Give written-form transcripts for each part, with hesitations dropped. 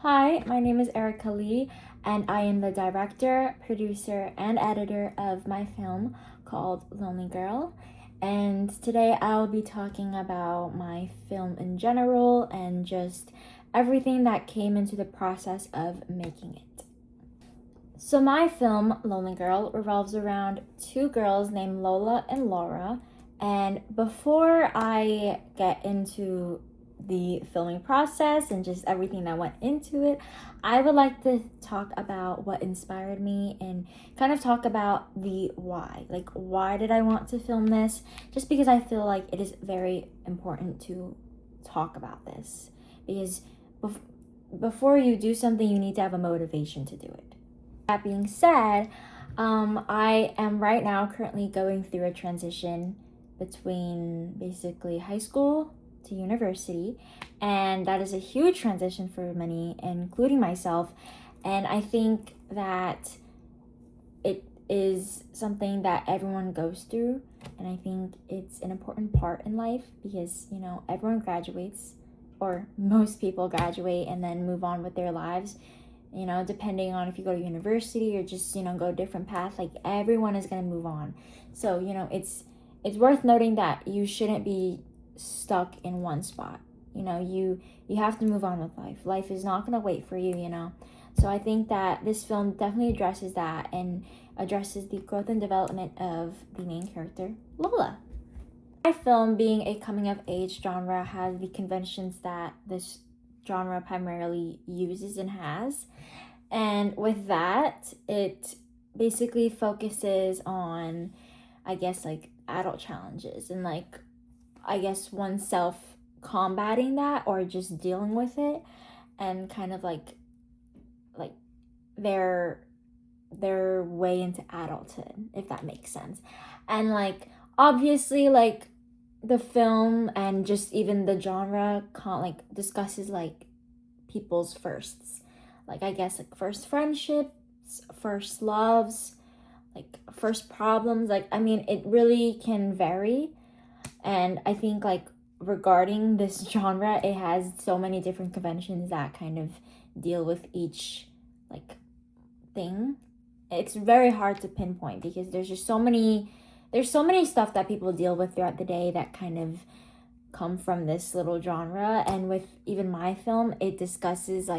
Hi, my name is Erica Lee, and I am the director, producer, and editor of my film called Lonely Girl. And today I'll be talking about my film in general and just everything that came into the process of making it. So, my film, Lonely Girl, revolves around two girls named Lola and Laura. And before I get into the filming process and just everything that went into it, I would like to talk about what inspired me and kind of talk about the why. Like, why did I want to film this? Just because I feel like it is very important to talk about this. Because before you do something, you need to have a motivation to do it. That being said, I am right now currently going through a transition between basically high school to university, and that is a huge transition for many, including myself. And I think that it is something that everyone goes through, and I think it's an important part in life because everyone graduates, or most people graduate and then move on with their lives, depending on if you go to university or just go a different path. Like, everyone is going to move on. So it's worth noting that you shouldn't be stuck in one spot. You have to move on with life is not going to wait for you. So I think that this film definitely addresses that and addresses the growth and development of the main character, Lola. My film, being a coming of age genre, has the conventions that this genre primarily uses and has. And with that, it basically focuses on, I guess, like adult challenges and oneself combating that or just dealing with it, and kind of like their way into adulthood, if that makes sense. And obviously, the film and just even the genre discusses people's firsts, I guess first friendships, first loves, first problems. It really can vary. And I think regarding this genre, it has so many different conventions that kind of deal with each thing. It's very hard to pinpoint because there's so many stuff that people deal with throughout the day that kind of come from this little genre. And with even my film, it discusses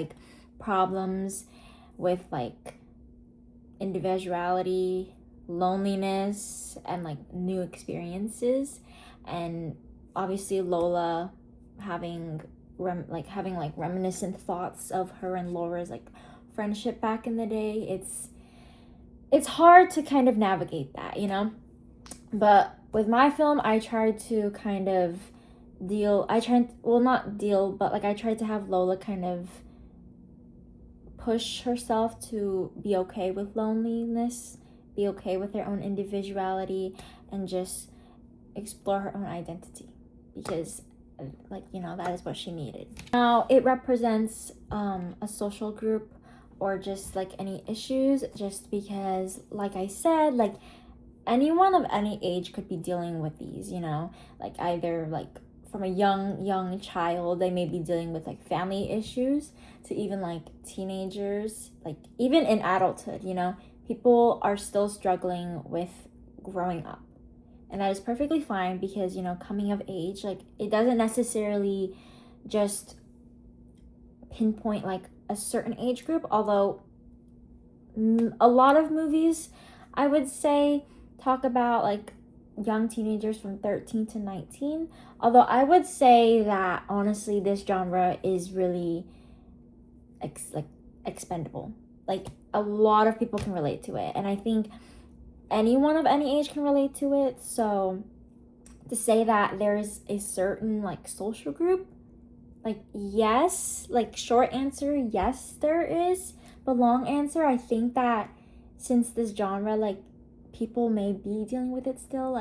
problems with individuality, loneliness, and new experiences. And obviously Lola having reminiscent thoughts of her and Laura's friendship back in the day. It's hard to kind of navigate that, but with my film, I tried to kind of I tried to have Lola kind of push herself to be okay with loneliness, be okay with her own individuality, and just explore her own identity, because that is what she needed. Now, it represents a social group or just any issues, just because I said, anyone of any age could be dealing with these, either from a young child, they may be dealing with family issues, to even teenagers, even in adulthood, people are still struggling with growing up. And that is perfectly fine, because coming of age, it doesn't necessarily just pinpoint a certain age group, although a lot of movies, I would say, talk about young teenagers from 13 to 19. Although I would say that honestly, this genre is really expendable. A lot of people can relate to it, and I think anyone of any age can relate to it. So to say that there's a certain social group, yes, short answer, yes there is. But long answer, I think that since this genre, people may be dealing with it still,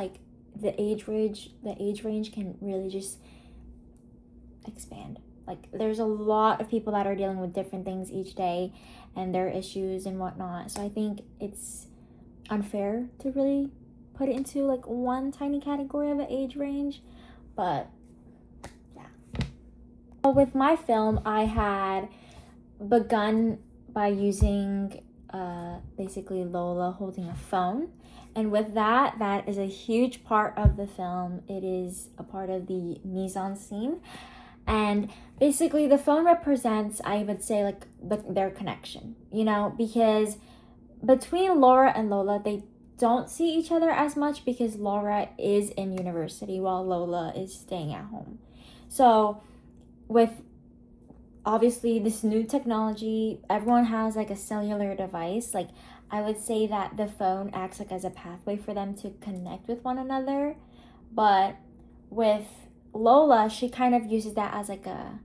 the age range can really just expand. There's a lot of people that are dealing with different things each day and their issues and whatnot. So I think it's unfair to really put it into one tiny category of an age range. But yeah. With my film, I had begun by using basically Lola holding a phone. And with that, that is a huge part of the film. It is a part of the mise en scene. And basically, the phone represents, I would say, like their connection, because between Laura and Lola, they don't see each other as much because Laura is in university while Lola is staying at home. So, with obviously this new technology, everyone has like a cellular device. Like, I would say that the phone acts like as a pathway for them to connect with one another. But with Lola, she kind of uses that as like a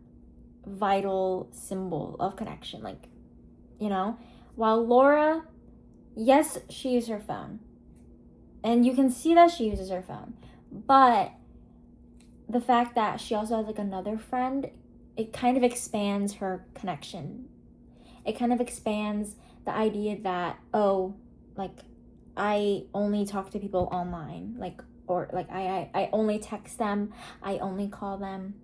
vital symbol of connection. Like, while Laura, yes, she uses her phone. And you can see that she uses her phone. But the fact that she also has like another friend, it kind of expands her connection. It kind of expands the idea that, I only talk to people online. I only text them. I only call them.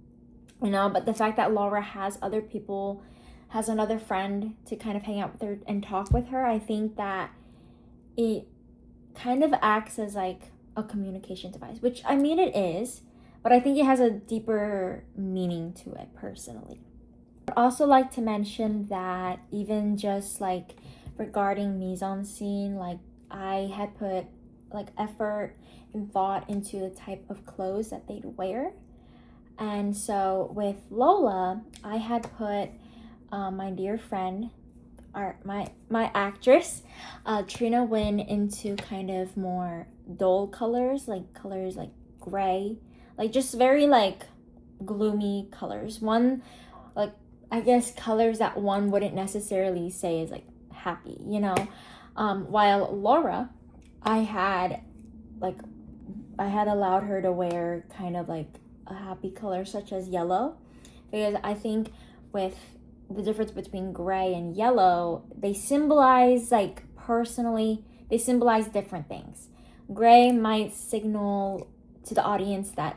But the fact that Laura has other people, has another friend to kind of hang out with her and talk with her, I think that it kind of acts as like a communication device, which I mean it is, but I think it has a deeper meaning to it personally. I'd also like to mention that even just like regarding mise en scene, like I had put like effort and thought into the type of clothes that they'd wear. And so with Lola, I had put my dear friend, my actress, Trina Nguyen, into kind of more dull colors like gray, like just very like gloomy colors. One, like I guess colors that one wouldn't necessarily say is like happy, while Laura, I had allowed her to wear kind of like a happy color such as yellow, because I think with the difference between gray and yellow, they symbolize different things. Gray might signal to the audience that,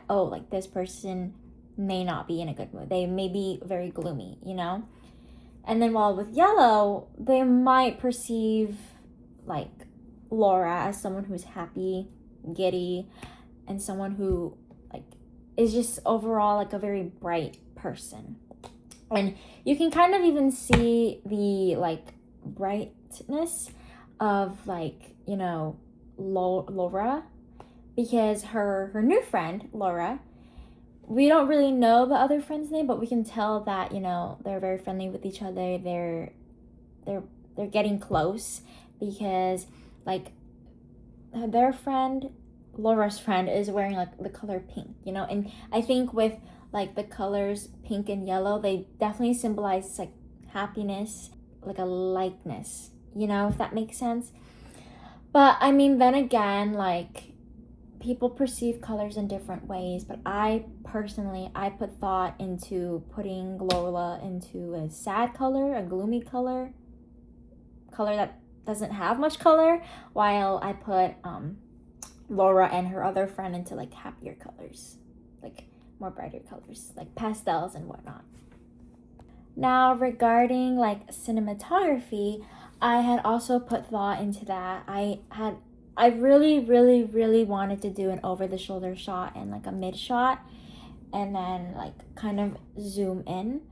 this person may not be in a good mood. They may be very gloomy, And then while with yellow, they might perceive like Laura as someone who's happy, giddy, and someone who like is just overall like a very bright person. And you can kind of even see the like brightness of like, Laura, because her new friend, Laura, we don't really know the other friend's name, but we can tell that, they're very friendly with each other. They're getting close because like their friend, Laura's friend, is wearing like the color pink, and I think with like the colors pink and yellow, they definitely symbolize like happiness, like a likeness, if that makes sense. But I mean, then again, like people perceive colors in different ways, but I personally, I put thought into putting Lola into a sad color, a gloomy color that doesn't have much color, while I put Laura and her other friend into like happier colors, like more brighter colors, like pastels and whatnot. Now, regarding like cinematography, I had also put thought into that. I really, really, really wanted to do an over-the-shoulder shot and like a mid shot, and then like kind of zoom in.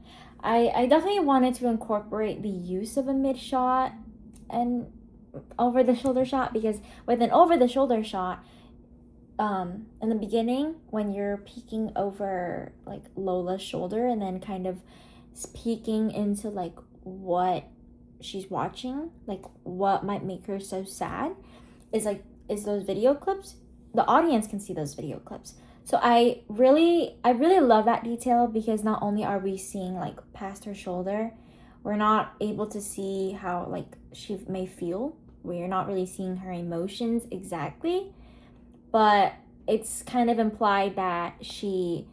I definitely wanted to incorporate the use of a mid shot and over-the-shoulder shot, because with an over-the-shoulder shot, in the beginning, when you're peeking over like Lola's shoulder and then kind of peeking into like what she's watching, like what might make her so sad, is those video clips. The audience can see those video clips. So I really love that detail, because not only are we seeing like past her shoulder, we're not able to see how like she may feel. We're not really seeing her emotions exactly, but it's kind of implied that she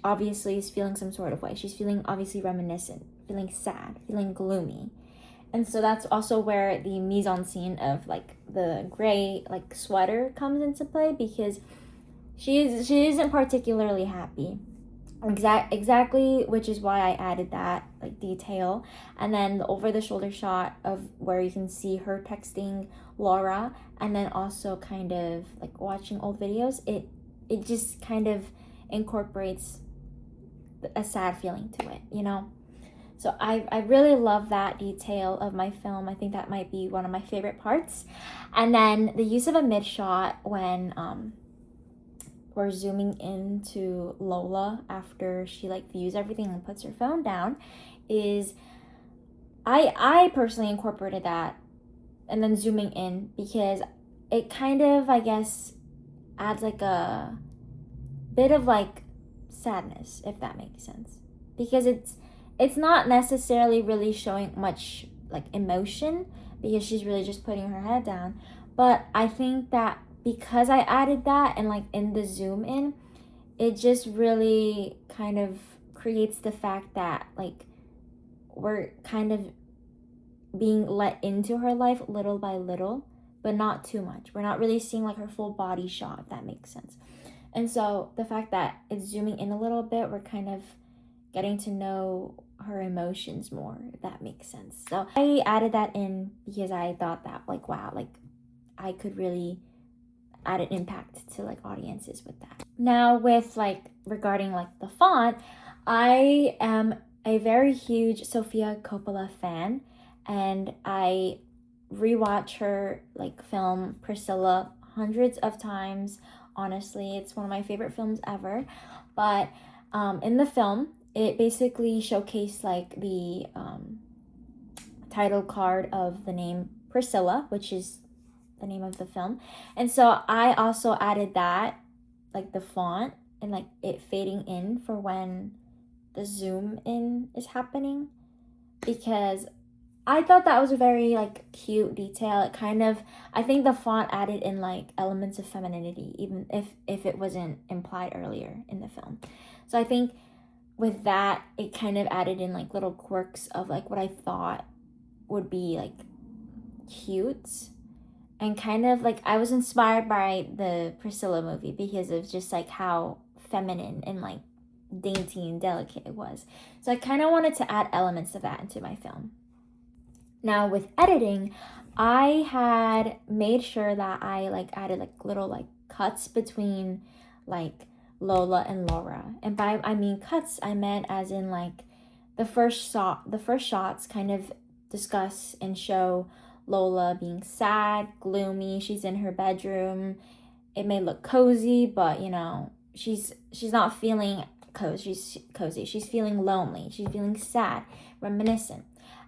obviously is feeling some sort of way. She's feeling obviously reminiscent, feeling sad, feeling gloomy. And so that's also where the mise en scene of like the gray like sweater comes into play, because she isn't particularly happy. Exactly, which is why I added that like detail. And then the over the shoulder shot of where you can see her texting Laura, and then also kind of like watching old videos, it just kind of incorporates a sad feeling to it, you know. So I really love that detail of my film. I think that might be one of my favorite parts. And then the use of a mid shot when we're zooming into Lola after she like views everything and puts her phone down is I personally incorporated that, and then zooming in, because it kind of, I guess, adds like a bit of like sadness, if that makes sense, because it's not necessarily really showing much like emotion, because she's really just putting her head down. But I think that because I added that, and like in the zoom in, it just really kind of creates the fact that like we're kind of being let into her life little by little, but not too much. We're not really seeing like her full body shot, if that makes sense. And so the fact that it's zooming in a little bit, we're kind of getting to know her emotions more, if that makes sense. So I added that in because I thought that like, wow, like I could really add an impact to like audiences with that. Now with like regarding like the font, I am a very huge Sofia Coppola fan, and I rewatch her like film Priscilla hundreds of times. Honestly, it's one of my favorite films ever. But in the film, it basically showcased like the title card of the name Priscilla, which is the name of the film. And so I also added that, like the font and like it fading in for when the zoom in is happening, because I thought that was a very like cute detail. It kind of, I think the font added in like elements of femininity, even if it wasn't implied earlier in the film. So I think with that, it kind of added in like little quirks of like what I thought would be like cute, and kind of like I was inspired by the Priscilla movie because of just like how feminine and like dainty and delicate it was. So I kind of wanted to add elements of that into my film. Now with editing, I had made sure that I like added like little like cuts between like Lola and Laura. And by I mean cuts, I meant as in like the first shots kind of discuss and show Lola being sad, gloomy. She's in her bedroom. It may look cozy, but you know, she's not feeling cozy. She's feeling lonely. She's feeling sad, reminiscent.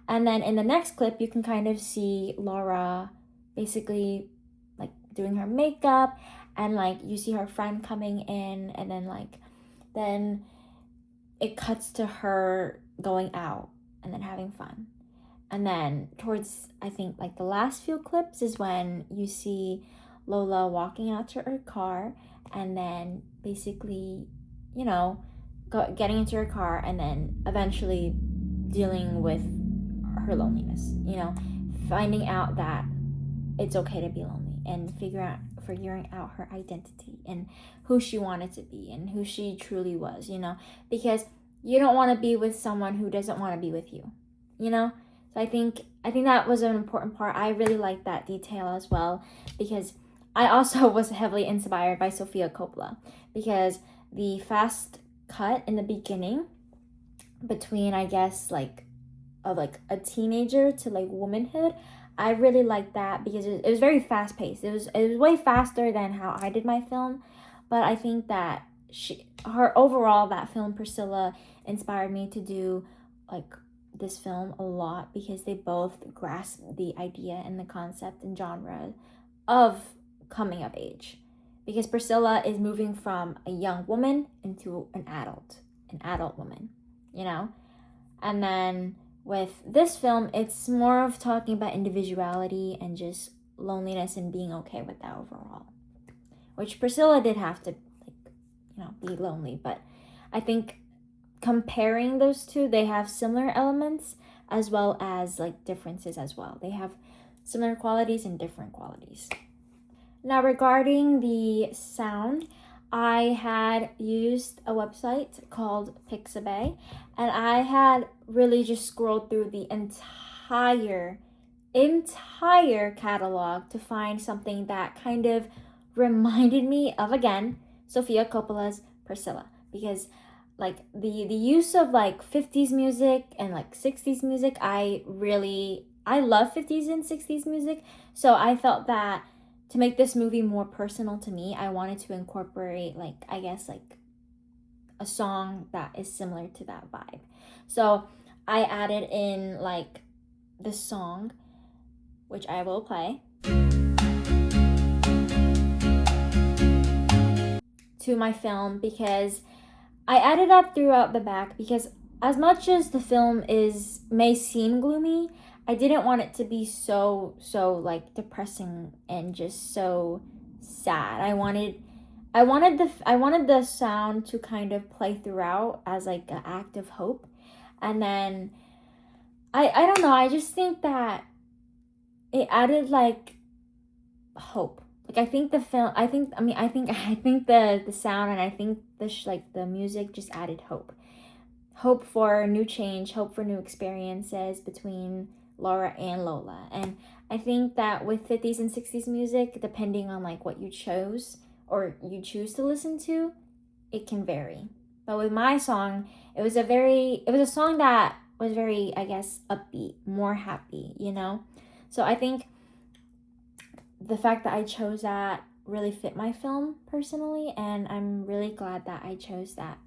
And then in the next clip, you can kind of see Laura basically like doing her makeup, and like you see her friend coming in, and then it cuts to her going out and then having fun. And then towards, I think, like the last few clips is when you see Lola walking out to her car, and then basically, you know, getting into her car, and then eventually dealing with her loneliness, you know, finding out that it's okay to be lonely, and figuring out her identity and who she wanted to be and who she truly was, you know, because you don't want to be with someone who doesn't want to be with you, you know. So I think that was an important part. I really liked that detail as well, because I also was heavily inspired by Sofia Coppola, because the fast cut in the beginning between, I guess, like of like a teenager to like womanhood, I really liked that because it was very fast paced. It was way faster than how I did my film, but I think that her overall, that film Priscilla inspired me to do like this film a lot, because they both grasp the idea and the concept and genre of coming of age, because Priscilla is moving from a young woman into an adult woman, you know. And then with this film, it's more of talking about individuality and just loneliness and being okay with that overall, which Priscilla did have to, like, you know, be lonely. But I think comparing those two, they have similar elements as well as like differences as well. They have similar qualities and different qualities. Now regarding the sound, I had used a website called Pixabay, and I had really just scrolled through the entire catalog to find something that kind of reminded me of, again, Sofia Coppola's Priscilla, because like the use of like 50s music and like 60s music, I love 50s and 60s music. So I felt that to make this movie more personal to me, I wanted to incorporate, like, I guess, like a song that is similar to that vibe. So I added in like this song, which I will play, to my film, because I added that throughout the back because as much as the film is may seem gloomy, I didn't want it to be so like depressing and just so sad. I wanted the sound to kind of play throughout as like an act of hope. And then I don't know, I just think that it added like hope. Like, I think the film, I think the sound, and I think like the music just added hope. Hope for new change, hope for new experiences between Laura and Lola. And I think that with 50s and 60s music, depending on like what you chose or you choose to listen to, it can vary. But with my song, it was a song that was very, I guess, upbeat, more happy, you know? So I think the fact that I chose that really fit my film personally, and I'm really glad that I chose that